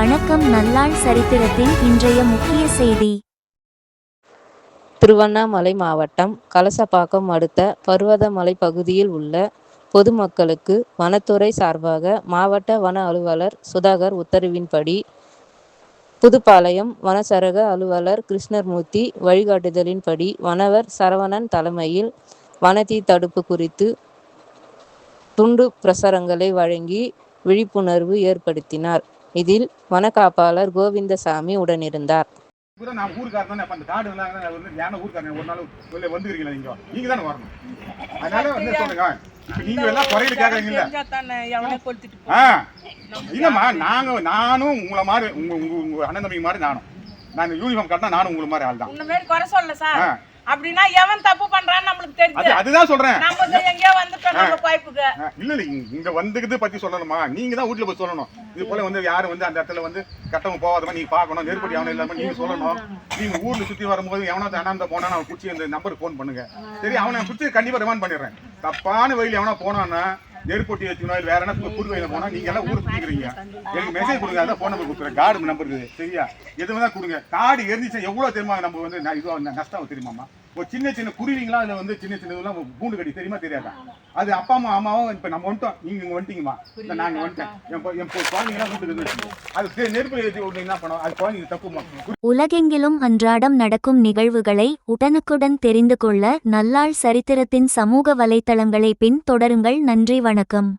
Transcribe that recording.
வணக்கம். நல்லாள் சரித்திரத்தின் இன்றைய முக்கிய செய்தி. திருவண்ணாமலை மாவட்டம் கலசப்பாக்கம் அடுத்த பர்வதமலை பகுதியில் உள்ள பொதுமக்களுக்கு வனத்துறை சார்பாக மாவட்ட வன அலுவலர் சுதாகர் உத்தரவின்படி புதுப்பாளையம் வனச்சரக அலுவலர் கிருஷ்ணமூர்த்தி வழிகாட்டுதலின்படி வனவர் சரவணன் தலைமையில் வனத்தீ தடுப்பு குறித்து துண்டு பிரசுரங்களை வழங்கி விழிப்புணர்வு ஏற்படுத்தினார். இதில் வனக்காப்பாளர் கோவிந்தசாமி உடனிருந்தார். நானும் உங்களை மாதிரி உங்க அண்ணன் தம்பி மாதிரி நான் யூனிஃபார்ம் கட்டினா நானும் உங்களை மாதிரி ஆள் தான். அப்படினா எவன் தப்பு பண்றான்னு நமக்கு தெரியுது. அதுதான் சொல்றேன். நம்ம எங்கயோ வந்துட்டோம் நம்ம பைப்புக்கு. இல்ல இங்க வந்துக்கிட்டு பத்தி சொல்லணுமா? நீங்க தான் வீட்ல போய் சொல்லணும். இது போல வந்து யாரும் வந்து அந்த இடத்துல வந்து கட்டவங்க போகாதமா நீங்க பார்க்கணும். நெருப்படி அவன இல்லாம நீங்க சொல்லணும். நீங்க ஊர்ல சுத்தி வரும்போது எவனாவது அனாமதா போனா அவன் குச்சி அந்த நம்பருக்கு ஃபோன் பண்ணுங்க. சரி, அவனை குச்சி கண்டிப்பா ரிமாண்ட் பண்ணிடுறேன். தப்பான வழியில எவனா போனான்னா நெருப்பொட்டி வச்சுக்கணும். வேற என்ன புது வழியில போனா நீங்க எல்லாம் ஊர் சுத்திக்கிறீங்க. எனக்கு மெசேஜ் கொடுங்க. அதான் ஃபோன் நம்பர் கொடுக்குறேன். கார்டு நம்பர் இருக்குது. சரியா? எதுவும் தான் கொடுங்க. கார்டு எரிஞ்சிச்சு எவ்வளவு தெரியுமா நம்ம வந்து இது நஷ்டம் தெரியுமாமா? ஒரு சின்ன சின்ன குருவிங்களா அதில் வந்து சின்ன சின்னதெல்லாம் பூண்டு கட்டி தெரியுமா தெரியாதா? அது அப்பா அம்மாவும் இப்போ நம்ம வந்துட்டோம். நீங்க இங்கே வந்துட்டீங்கம்மா. இல்லை நாங்கள் வந்துட்டேன். என் குழந்தைங்களாம் வீட்டுக்கு இருந்துச்சு. அது நெருப்பு ஏற்றி விட்டு என்ன பண்ணோம்? அது குழந்தைங்க தப்புமா. உலகெங்கிலும் அன்றாடம் நடக்கும் நிகழ்வுகளை உடனுக்குடன் தெரிந்து கொள்ள நல்லாள் சரித்திரத்தின் சமூக வலைத்தளங்களை பின் தொடருங்கள். நன்றி, வணக்கம்.